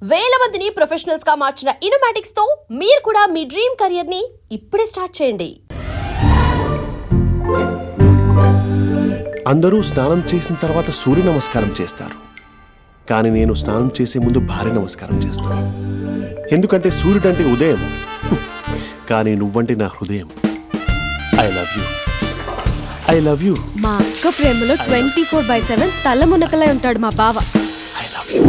వేల మందిని ప్రొఫెషనల్స్ గా మార్చిన ఇనోమాటిక్స్ తో మీరు కూడా మీ డ్రీమ్ కెరియర్ ని ఇప్పుడే స్టార్ట్ చేయండి. అందరూ స్నానం చేసిన తర్వాత సూర్య నమస్కారం చేస్తారు, కానీ నేను స్నానం చేసే ముందు భార్య నమస్కారం చేస్తాను. ఎందుకంటే సూర్యుడు అంటే ఉదయం, కానీ నువ్వంటే నా హృదయం. I love you, I love you. మా అక్క ప్రేమలో 24/7 తల మునకలై ఉంటాడు మా బావ. I love you.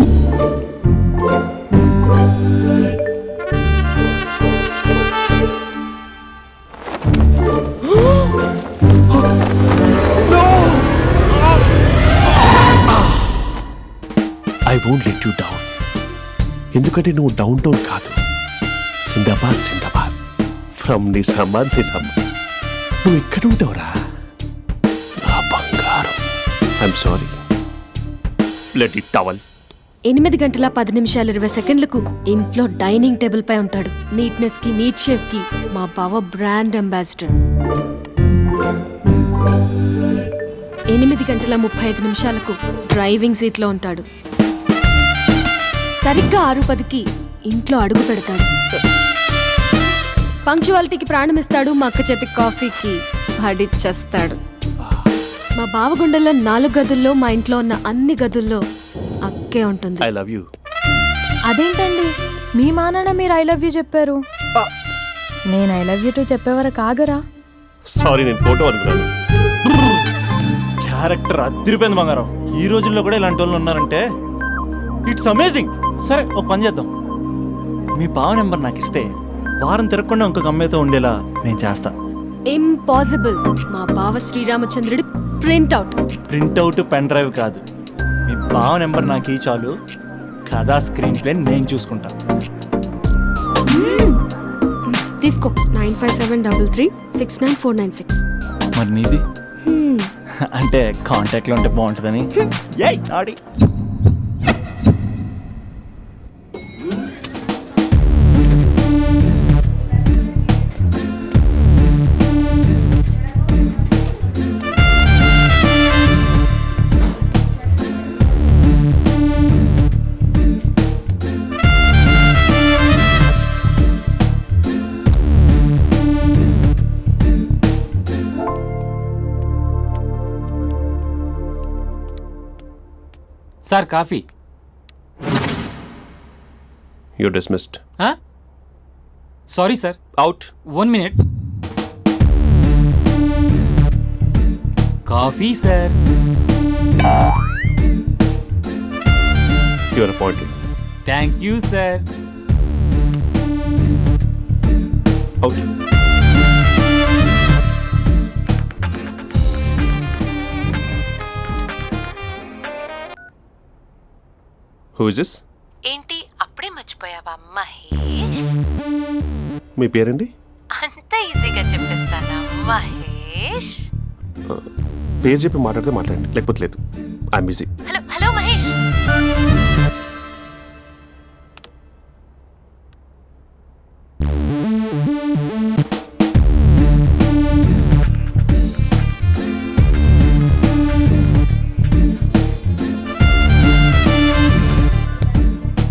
I won't let you down. ఎందుకంటే నువ్వు డౌన్ టౌన్ కాదు, జిందాబాద్ జిందాబాద్ ఫ్రమ్ నిజామాబాద్ నిజామాబాద్. నువ్వు ఇక్కడ ఉంటావురా నా బంగారం. I'm sorry. Let it towel. 8:10:20 ఇంట్లో డైనింగ్ టేబుల్ పై ఉంటాడు. నీట్నెస్ కి, నీట్ షేఫ్ కి మా బావ బ్రాండ్ అంబాసిడర్. 8:35 డ్రైవింగ్ సీట్ లో ఉంటాడు. సరిగ్గా 6:10 ఇంట్లో అడుగు పెడతాడు. పంక్చువాలిటీకి ప్రాణం ఇస్తాడు. మా అక్క చేతి కాఫీకి పడిచ్చేస్తాడు. మా బావ గుండెల్లో 4 గదుల్లో, మా ఇంట్లో ఉన్న అన్ని గదుల్లో అక్కే ఉంటుంది. I love you. అదేంటండి మీ మా నాన్న మీరు ఐ లవ్ యూ చెప్పారు, నేను ఐ లవ్ యూ టు చెప్పేవరకు ఆగరా? సారీ, నేను ఫోటో అనుకున్నాను. క్యారెక్టర్ అదిరిపోయింది బంగారం. ఈ రోజుల్లో కూడా ఇలాంటి వాళ్ళు ఉన్నారంటే ఇట్స్ అమేజింగ్. సరే, ఒక పని చేద్దాం. మీ బావ నెంబర్ నాకు ఇస్తే వారం తిరగకుండా ఇంకొక అమ్మాయితో ఉండేలా నేను చేస్తా. ఇంపాసిబుల్. మా బావ శ్రీరామచంద్రుడి ప్రింట్అవుట్. ప్రింట్అవుట్ పెన్ డ్రైవ్ కాదు, మీ బావ నెంబర్ నాకు ఈ చాలు. కథా స్క్రీన్ ప్లే నేను చూసుకుంటా. తీసుకో. 9573369496. మరి నీది? అంటే కాంటాక్ట్లో ఉంటే బాగుంటుందని. ఏయ్ ఆడి. Sir coffee. You dismissed. Sorry sir. Out. 1 minute. Coffee sir. Your appointed. Thank you sir. Out. Who is this? ఏంటి అప్పుడే మర్చిపోయావా మహేష్? మీ పేరండి? అంత ఈజీగా చెప్పేస్తానా మహేష్? పేరు చెప్పి మాట్లాడితే మాట్లాడండి, లేకపోతే లేదు. I'm busy. Hello hello Mahesh.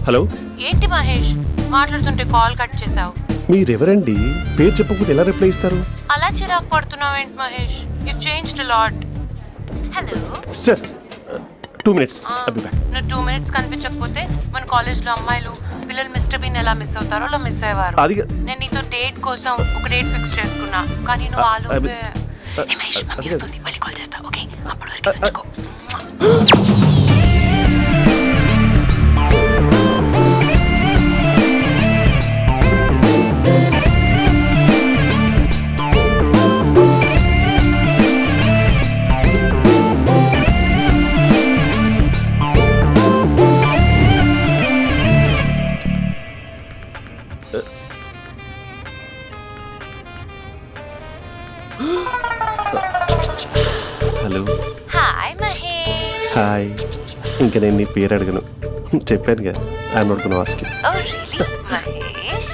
Hello. ఏంటి మహేష్ మాట్లాడుతుంటే కాల్ కట్ చేసావు? మీరెవరండి? పేరు చెప్పకపోతే ఎలా రిప్లై ఇస్తారు? అలా చిరాకు పడుతున్నావు ఏంటి Mahesh? You changed lot. Hello sir, 2 minutes. I'll be back. నువ్వు 2 minutes కనిపించకపోతే మన కాలేజ్లో అమ్మాయిలు పిల్లలు మిస్టర్ బీన్ ఎలా మిస్ అవుతారో అలా మిస్ అయ్యేవారు. నేను నీతో డేట్ కోసం ఒక డేట్ ఫిక్స్ చేసుకున్నా, కానీ నువ్వు ఆలోపే. మహేష్ మమ్మీ వస్తుంది, మళ్ళీ కాల్ చేస్తా. ఓకే, అప్పటి వరకు తెచ్చుకో. హలో. హాయ్ మహేష్. హాయ్. ఇంకా నేను నీ పేరు అడగను, చెప్పానుగా. I'm not gonna ask you. Oh really Mahesh?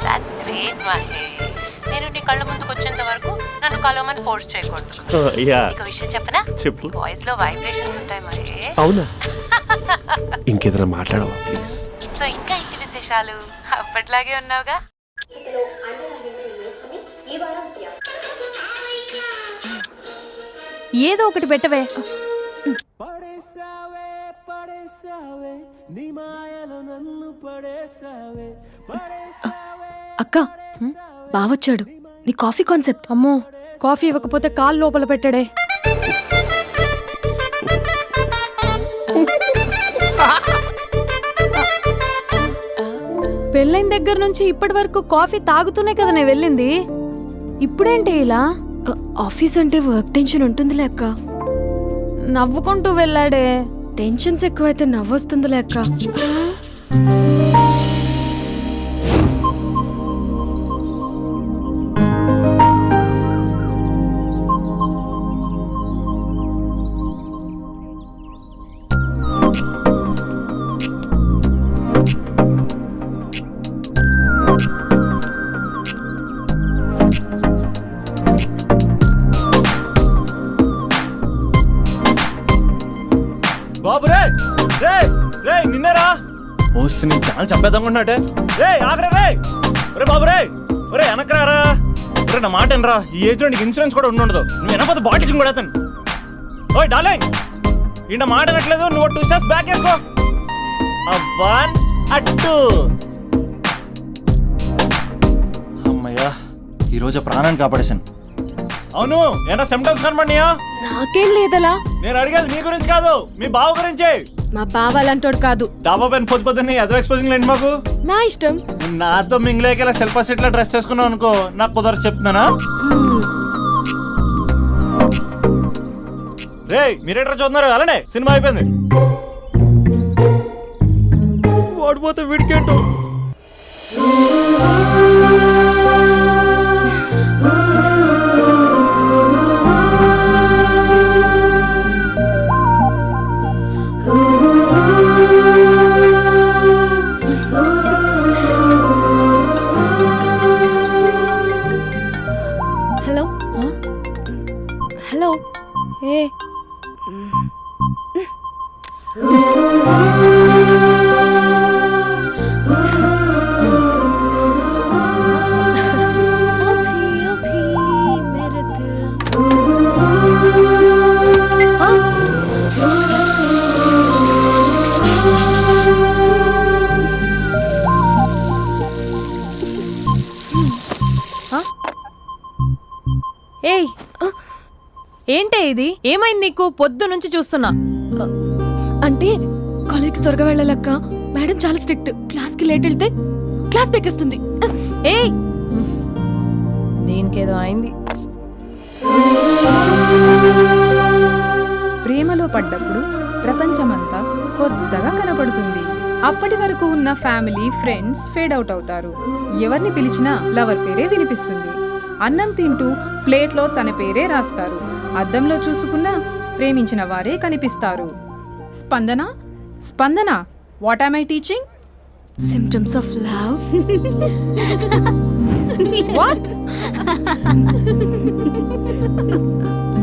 That's great Mahesh. నేను నీ కళ్ళ ముందుకు వచ్చేంత వరకు నన్ను కలవమని ఫోర్స్ చేయకూడదు. ఒక విషయం చెప్పనా? చెప్పు. వాయిస్ లో వైబ్రేషన్స్ ఉంటాయి మహేష్. అవునా? ఇంకేదైనా మాట్లాడవా ప్లీజ్? సో ఇంకా ఇంటి విశేషాలు అప్పట్లాగే ఉన్నావుగా. ఏదో ఒకటి పెట్టవే. అక్క బావొచ్చాడు. నీ కాఫీ కాన్సెప్ట్. అమ్మో, కాఫీ ఇవ్వకపోతే కాలు లోపల పెట్టాడే. పెళ్ళైన దగ్గర నుంచి ఇప్పటి వరకు కాఫీ తాగుతూనే కదా నేను వెళ్ళింది. ఇప్పుడేంటి ఇలా? ఆఫీస్ అంటే వర్క్ టెన్షన్ ఉంటుందిలే అక్క. నవ్వుకుంటూ వెళ్ళాడే. టెన్షన్స్ ఎక్కువైతే నవ్వొస్తుందిలే అక్క. బాబు రే రే రే నిన్నేరా పోస్ట్ నీ ఛానల్ చంపేద్దామనుకుంటున్నాటే. రే ఆగరే రే. ఒరే బాబు రే. ఒరే వెనకరారా. ఒరే నా మాట అనరా. ఈ ఏజ్ లో నీకు ఇన్సూరెన్స్ కూడా ఉండదు. నువ్వు వెనకపోతే బాటిల్ కూడా అతను. ఓయ్ డార్లింగ్, ఈ నా మాట అనట్లేదు. నువ్వు 2 స్టెప్స్ బ్యాక్ వేసుకో. అబ్బా అట్టు. అమ్మయ్యా, ఈరోజు ప్రాణాన్ని కాపాడేశాను. అవును, ఏనా సిమ్టమ్స్ కనబడినాయా? నాకేం లేదలా. నేను అడిగేది నీ గురించి కాదు, మీ బావ గురించి. మా బావ అలాంటోడు కాదు. డాబా పైన పొద్దున్నే ఎదో ఎక్స్పోజింగ్ లేండి మాకు. నా ఇష్టం. నాతో మింగిలేక సెల్ఫా సెట్ లో డ్రెస్ చేసుకున్నావు అనుకో, నాకు కుదరదు చెప్తున్నానా. రే మీరేట్రా చూస్తున్నారు? అలానే సినిమా అయిపోయింది. వాడిపోతే వీడికేంటో. Hello hello. ఏ ఏయ్, ఏంటే ఇది? ఏమైంది నీకు? పొద్దు నుంచి చూస్తున్నా. అంటే కాలేజ్కి త్వరగా వెళ్ళాలక్క. మేడం చాలా స్ట్రిక్ట్. క్లాస్కి లేట్ వెళ్తే క్లాస్ పెక్కేస్తుంది. ఏయ్, దీనికేదో అయింది. ప్రేమలో పడ్డప్పుడు ప్రపంచమంతా కొత్తగా కనబడుతుంది. అప్పటి వరకు ఉన్న ఫ్యామిలీ ఫ్రెండ్స్ ఫేడ్ అవుట్ అవుతారు. ఎవరిని పిలిచినా లవర్ పేరే వినిపిస్తుంది. అన్నం తింటూ ప్లేట్లో తన పేరే రాస్తారు. అద్దంలో చూసుకున్నా ప్రేమించిన వారే కనిపిస్తారు. Spandana Spandana, what am I teaching? Symptoms of love. What?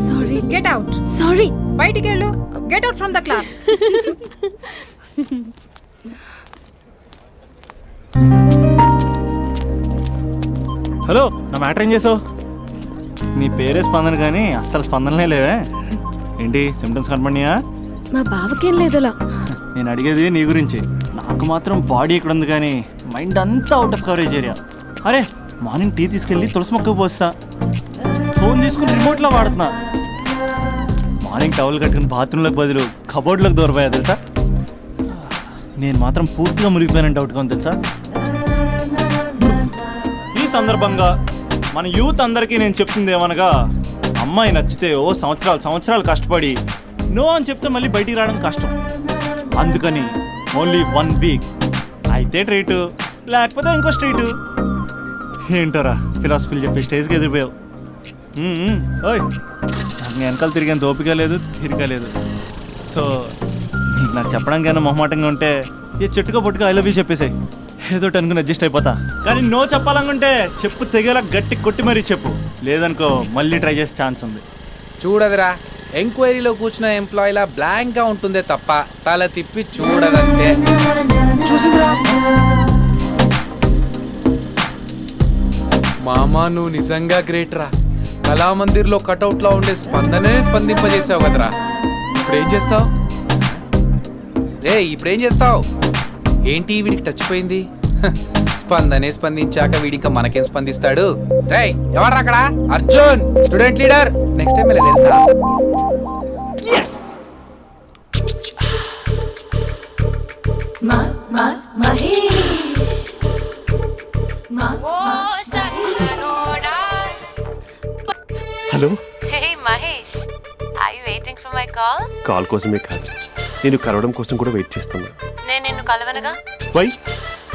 Sorry. Get out. Sorry. బయటికి వెళ్ళు. Get out from the class. Hello, నా మ్యాటర్ ఏం చేసావు? నీ పేరే స్పందన కానీ అస్సలు స్పందనలే లేవే. ఏంటి సిమ్టమ్స్ కనపడినాయా? మా బావకేం లేదులా. నేను అడిగేది నీ గురించి. నాకు మాత్రం బాడీ ఇక్కడ ఉంది కానీ మైండ్ అంతా అవుట్ ఆఫ్ కవరేజ్ ఏరియా. అరే మార్నింగ్ టీ తీసుకెళ్ళి తులసి మొక్కకు పోస్తా. ఫోన్ తీసుకుని రిమోట్లో వాడుతున్నా. మార్నింగ్ టవల్ కట్టుకుని బాత్రూంలోకి బదులు కబోర్డ్లోకి దూరపోయా తెలుసా. నేను మాత్రం పూర్తిగా మునిగిపోయానని డౌట్గా ఉంది తెలుసా. ఈ సందర్భంగా మన యూత్ అందరికీ నేను చెప్తుంది ఏమనగా, అమ్మాయి నచ్చితే ఓ సంవత్సరాలు కష్టపడి నో అని చెప్తే మళ్ళీ బయటికి రావడం కష్టం. అందుకని ఓన్లీ 1 వీక్ అయితే ట్రీటు, లేకపోతే ఇంకో స్ట్రీటు. ఏంటోరా ఫిలాసఫీలు చెప్పి స్టేజ్కి ఎదిరిపోయావు. ఓయ్, నాకు వెనకాల తిరిగేంత ఓపిక లేదు, తీరిక లేదు. సో నీకు నాకు చెప్పడానికైనా మొహమాటంగా ఉంటే ఏ చెట్టుగా పొట్టుగా ఐ లవ్ యూ చెప్పేసాయి. ఏదో అనుకుని అడ్జస్ట్ అయిపోతా. కానీ నో చెప్పాలనుకుంటే చెప్పు తెగేలా గట్టి కొట్టి మరీ చెప్పు. లేదనుకో మళ్ళీ ట్రై చేసే ఛాన్స్ ఉంది. చూడదురా, ఎంక్వైరీలో కూర్చున్న ఎంప్లాయీలా బ్లాంక్గా ఉంటుందే తప్ప తల తిప్పి చూడదంతే. చూసిందిరా. మామా నువ్వు నిజంగా గ్రేట్ రా. కళామందిర్లో కటౌట్లో ఉండే స్పందనే స్పందింపజేసావు కదరా. ఇప్పుడేం చేస్తావు రే? ఇప్పుడేం చేస్తావు? ఏంటి వీడికి టచ్ పోయింది? స్పందనే స్పందించాక వీడిక మనకేం స్పందిస్తాడు? రే ఎవరు అక్కడ? Arjun student leader. Next time ఇలా తెలుసా? Hello, hey Mahesh, I waiting for my call? Call కోసమే కాదు, నేను కలవడం కోసం కూడా వెయిట్ చేస్తున్నా. నేను నిన్ను కలవనుగా. వై?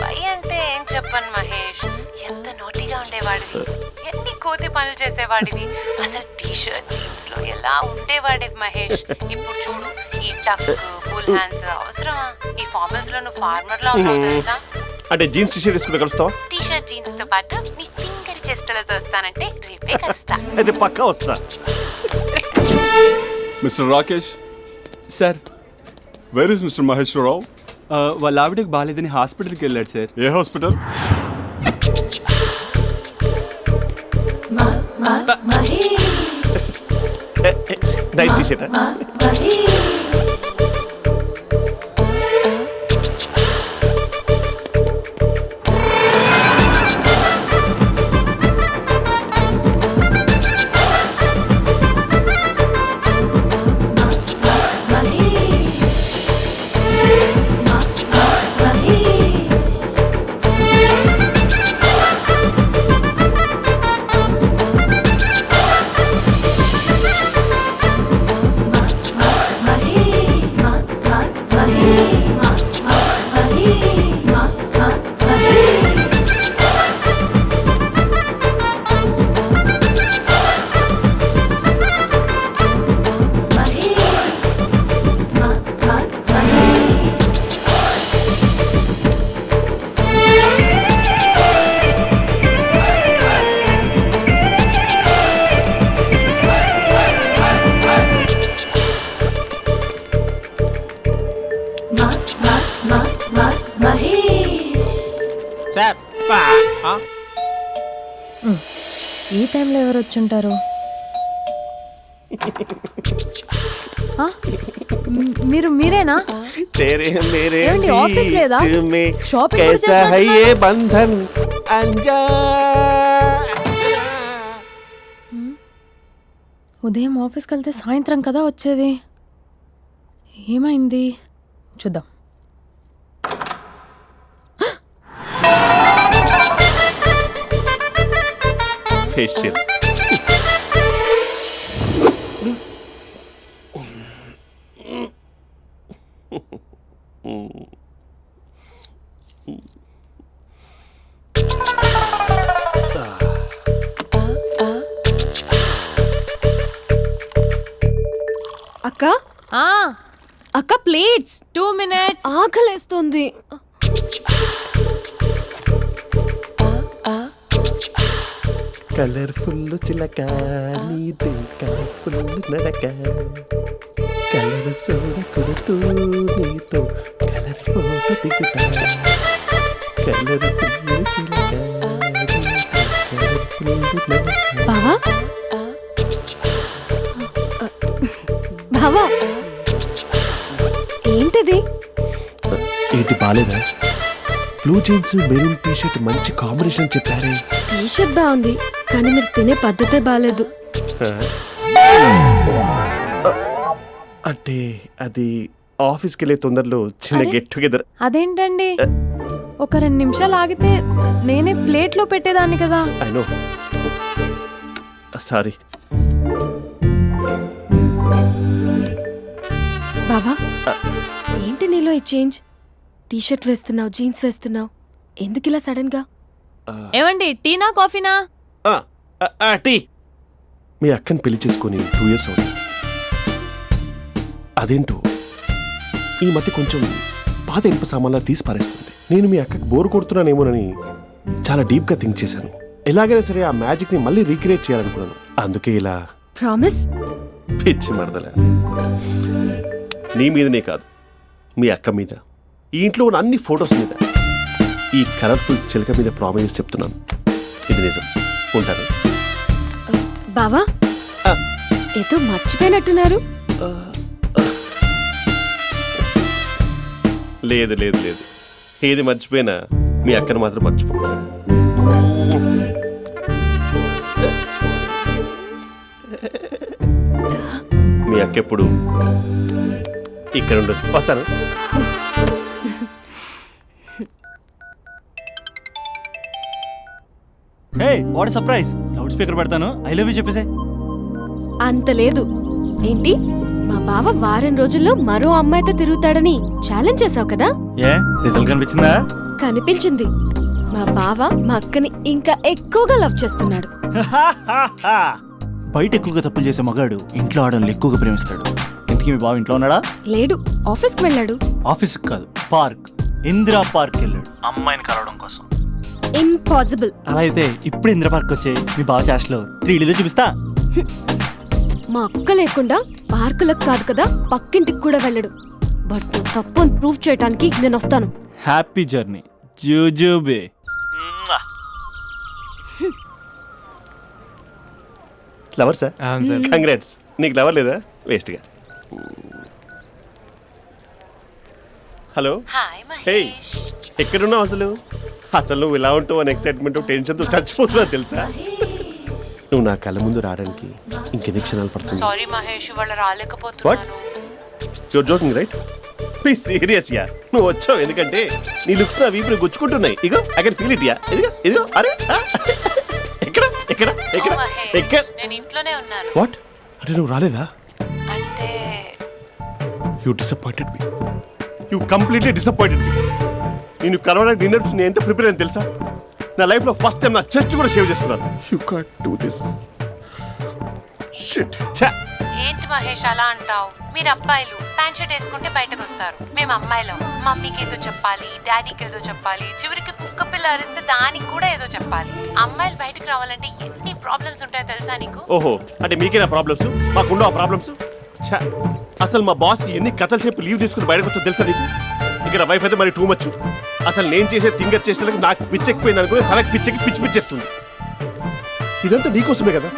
వై అంటే ఏం చెప్పను మహేష్, ఎంత నోటిగా ఉండేవాడివి, ఎన్ని కోతి పనులు చేసేవాడివి, అసలు టీ షర్ట్ జీన్స్ లో ఎలా ఉండేవాడివి మహేష్. ఇప్పుడు చూడు, ఈ టక్ ఫుల్ హ్యాండ్స్ అవసరమా? ఈ ఫార్మల్స్ లో నువ్వు ఫార్మర్ లా ఉన్నావు తెలుసా? అంటే జీన్స్ టీ షర్ట్ వేసుకుంటే కలుస్తావా? టీ షర్ట్ జీన్స్ తో పాటు నీ ఫింగర్ చెస్టలతో వస్తానంటే రేపే కలుస్తా. అయితే పక్కా వస్తా. Mister Rakesh, sir, where is mister Maheswararao? వాళ్ళ ఆవిడకి బాగాలేదని హాస్పిటల్కి వెళ్ళాడు సార్. ఏ హాస్పిటల్? Night T-shirt. ఈ టైంలో ఎవరు వచ్చుంటారు? మీరేనా? ఏమండి, ఆఫీస్ లేదా? షాపింగ్ కూడా చేస్తున్నారు? ఉదయం ఆఫీస్కి వెళ్తే సాయంత్రం కదా వచ్చేది. ఏమైంది చూద్దాం. ఫేషియల్. అక్క ఆ, అక్క ప్లేట్స్. 2 minutes. ఆకలేస్తుంది. కలర్ఫుల్ చిలక నీదే కలర్ఫుల్ నడక, కలర్ సోడ కొడుతూ నీతో కలర్ ఫోటో దిగుతా, కలర్ఫుల్ చిలక బావా బావా, ఏంటిది? ఏంటి బాలేదా? Blue jeans maroon T shirt మంచి కాంబినేషన్ చెప్పారే. టీ షర్ట్ బాగుంది, కానీ మీరు తినే పద్ధతే బాగాలేదు. అంటే అది ఆఫీస్కి వెళ్ళే తొందరలో చిన్న అరే? Get together. అదేంటండి, ఒక 2 నిమిషాలు ఆగితే నేనే ప్లేట్లో పెట్టేదాన్ని కదా. I know, sorry. బావా, ఏంటి నీలో ఈ చేంజ్? టీ షర్ట్ వేస్తున్నావు, జీన్స్ వేస్తున్నావు, ఎందుకు ఇలా సడన్ గా? ఏమండి, టీనా కాఫీనా? టీ. మీ అక్కని పెళ్లి చేసుకొని 2 years అవుతుంది. అదేంటో ఈ మధ్య కొంచెం పాత ఇనుప సామాన్లా తీసి పారేస్తుంది. నేను మీ అక్కకి బోర్ కొడుతున్నానేమోనని చాలా డీప్గా థింక్ చేశాను. ఎలాగైనా సరే ఆ మ్యాజిక్ని మళ్ళీ రీక్రియేట్ చేయాలనుకున్నాను. అందుకే ఇలా. ప్రామిస్? పిచ్చి మరదల, నీ మీదనే కాదు, మీ అక్క మీద ఈ ఇంట్లో ఉన్న అన్ని ఫొటోస్ మీద ఈ కలర్ఫుల్ చిలక మీద ప్రామిస్ చెప్తున్నాను, ఇది నిజం. ఉంటాను. బావా ఆ. ఏదో మర్చిపోయినట్టున్నారు. లేదు లేదు లేదు, ఏది మర్చిపోయినా మీ అక్కను మాత్రం మర్చిపో. మీ అక్క ఎప్పుడు ఇక్కడ ఉండదు. వస్తాను. Hey what surprise, loud speaker పెడతాను, ఐ లవ్ యూ చెప్పేసే. అంత లేదు. ఏంటి, మా బావ వారం రోజుల్లో మరో అమ్మాయితో తిరుగుతాడని ఛాలెంజ్ చేసావు కదా? ఏ రిజల్ట్ కనిపించిందా? కనిపించింది. మా బావ మా అక్కని ఇంకా ఎక్కువగా లవ్ చేస్తున్నాడు. బయట ఎక్కువగా తప్పులు చేసే మగాడు ఇంట్లో ఆడవాళ్ళు ఎక్కువగా ప్రేమిస్తాడు. ఇంతకీ మీ బావ ఇంట్లో ఉన్నాడా? లేడు, ఆఫీస్కి వెళ్ళాడు. ఆఫీస్కి కాదు, పార్క్, ఇందిరా పార్క్ వెళ్ళాడు అమ్మాయిని కలవడం కోసం. ఇంపాసిబుల్. అలా అయితే ఇప్పుడు ఇందిరా పార్క్ వచ్చే మీ బావ చాష్లో 3Dలో చూపిస్తా. మా అక్క లేకుండా పార్కులకు కాదు కదా, పక్కింటికి కూడా వెళ్ళడు. బట్ నువ్వు తప్పు ప్రూవ్ చేయడానికి నేను వస్తాను. హ్యాపీ జర్నీ జూజూబే. Lover sir? అవును సార్. కంగ్రాట్స్. నీకు లవర్ లేదా? వేస్ట్గా. హలో. Hi hey, Mahesh. ఎక్కడున్నావు అసలు? అసలు నువ్వు ఇలా ఉంటావు అని ఎక్సైట్మెంట్ టెన్షన్తో చచ్చిపోతున్నావు తెలుసా? నువ్వు నా కళ్ళ ముందు రావడానికి ఇంకెన్ని క్షణాలు పడుతుంది? సారీ మహేష్, వాళ్ళు రాలేకపోతున్నాను. Your joking right? Please serious yeah. నువ్వు వచ్చావు ఎందుకంటే నీ లుక్స్ నా వీపుని గుచ్చుకుంటున్నాయి. ఇగో I can feel it yeah. ఇదిగో ఇదిగో. అరే ఎక్కడ ఎక్కడ ఎక్కడ ఓ మహేష్, ఎక్కడ? నేను ఇంట్లోనే ఉన్నాను. వాట్ అంటే నువ్వు రాలేదా? అంటే you disappointed me. You completely disappointed me. నేను కలవడానికి డిన్నర్స్ నేను ఎంత ప్రిపేర్ అని తెలుసా? నా లైఫ్లో ఫస్ట్ టైం నా చెస్ట్ కూడా సేవ్ చేస్తున్నాను. You can't do this shit. ఏంటి మహేష్ అలా అంటావు? మీరు అబ్బాయిలు ప్యాంట్ షర్ట్ వేసుకుంటే బయటకు వస్తారు. మేము అమ్మాయిలం మమ్మీకి ఏదో చెప్పాలి, డాడీకి ఏదో చెప్పాలి, చివరికి కుక్క పిల్ల అరిస్తే దానికి కూడా ఏదో చెప్పాలి. అమ్మాయిలు బయటకు రావాలంటే ఎన్ని ప్రాబ్లమ్స్ ఉంటాయో తెలుసా నీకు? ఓహో, అంటే మీకేనా ప్రాబ్లమ్స్? మాకుండా ఆ ప్రాబ్లమ్స్? అసలు మా బాస్కి ఎన్ని కథలు చెప్పి లీవ్ తీసుకుని బయటకు వచ్చో తెలుసా నీకు? ఇక్కడ వైఫ్ అయితే మరి టూ మచ్. అసలు నేను చేసే థింగర్ చేసేందుకు నాకు పిచ్చెక్కిపోయింది అనుకుని తనకి పిచ్చెక్కి పిచ్చి పిచ్చేస్తుంది. ఇదంతా నీకోసమే కదా,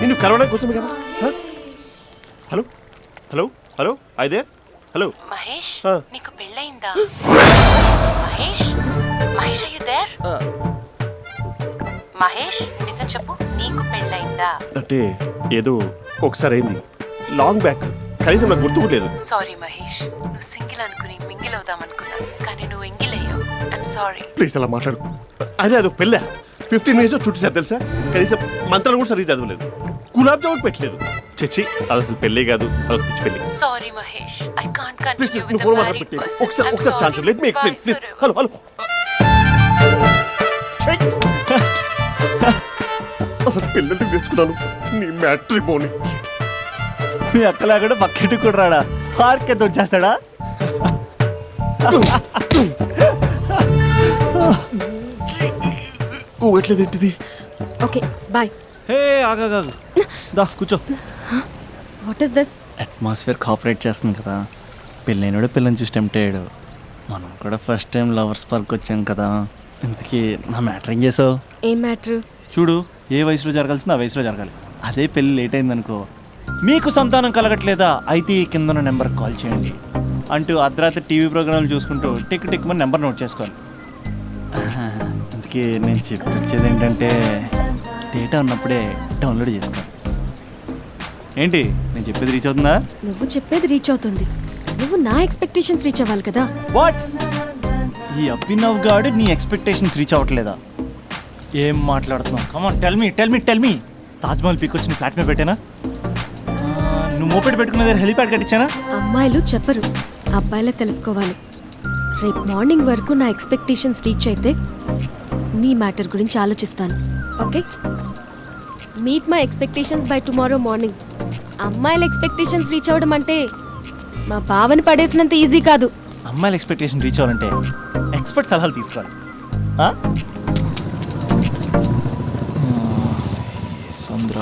నిన్ను కరోనా కోసమే కదా. హలో హలో హలో అయితే హలో మహేష్, ఆ. నీకు పెళ్ళయిందా? Mahesh, Mahesh are you there? Mahesh నిజం చెప్పు, నీకు పెళ్ళయిందా? అంటే ఏదో ఒకసారి అయింది, లాంగ్ బ్యాక్, కనీసం నాకు గుర్తుకులేదు. సారీ మహేష్, నువ్వు సింగిల్ అనుకుని మింగిల్ అవుదాం అనుకున్నా, కానీ నువ్వు ఎంగిల్ అయ్యావు. I'm sorry. ప్లీజ్ అలా మాట్లాడు. అదే అదొక పెళ్ళా? 15 minutes చుట్టేసారు తెలుసా? కనీసం మంత్రాలు కూడా సరిగ్గా చదవలేదు, గులాబ్ జామున్ పెట్టలేదు. చచ్చి, అది అసలు పెళ్ళే కాదు, అదొక పిచ్చి పెళ్ళి. Sorry Mahesh, I can't please continue with నువ్వు ద ఫోన్ మ్యారీడ్ మాట్లాడి పర్సన్. ఒకసారి chance let me explain please. Hello hello. అసలు పిల్లల్ని తీసుకున్నాను నీ మ్యాట్రిమోని. మీ అక్కలా కూడా పక్కింటి కూడా రాడా? పార్క్ ఎంత వచ్చేస్తాడా? ఎట్లేదేంటిది? Okay bye. హే ఆగా దా కూర్చో. What is this? Atmosphere cooperate చేస్తుంది కదా. పెళ్ళైనడు పిల్లని చూసి టెంప్ట్ అయ్యాడు. మనం కూడా ఫస్ట్ టైం లవర్స్ పార్క్ వచ్చాం కదా. ఇంతకీ నా మ్యాటర్ ఏం చేసావు? ఏం మ్యాటర్? చూడు, ఏ వయసులో జరగాల్సిందో ఆ వయసులో జరగాలి. అదే పెళ్ళి లేట్ అయిందనుకో, మీకు సంతానం కలగట్లేదా అయితే ఈ కింద నెంబర్కి కాల్ చేయండి అంటూ అర్ధరాత్రి టీవీ ప్రోగ్రాంలు చూసుకుంటూ టిక్ టిక్ మన నెంబర్ నోట్ చేసుకోవాలి. అందుకే నేను చెప్పేది ఏంటంటే డేటా ఉన్నప్పుడే డౌన్లోడ్ చేసుకోవాలి. ఏంటి నేను చెప్పేది రీచ్ అవుతుందా? నువ్వు చెప్పేది రీచ్ అవుతుంది, నువ్వు నా ఎక్స్పెక్టేషన్స్ రీచ్ అవ్వాలి కదా. వాట్? ఈ అభినవ్ గాడు నీ ఎక్స్పెక్టేషన్స్ రీచ్ అవ్వట్లేదా? ఏం మాట్లాడుతున్నావు? Come on tell me. Taj Mahal peak వచ్చి నీ ఫ్లాట్ మీద పెట్టానా? నువ్వు మోపెట్ పెట్టుకున్న దగ్గర హెలిప్యాడ్ కట్టించానా? అమ్మాయిలు చెప్పరు, అబ్బాయిలే తెలుసుకోవాలి. రేపు మార్నింగ్ వరకు నా ఎక్స్పెక్టేషన్స్ రీచ్ అయితే నీ మ్యాటర్ గురించి ఆలోచిస్తాను. Okay, meet my expectations by tomorrow morning. అమ్మాయిల ఎక్స్పెక్టేషన్స్ రీచ్ అవ్వడం అంటే మా బావని పడేసినంత ఈజీ కాదు. అమ్మాయిల ఎక్స్పెక్టేషన్ రీచ్ అవ్వాలంటే ఎక్స్పర్ట్ సలహాలు తీసుకోవాలి. సంద్ర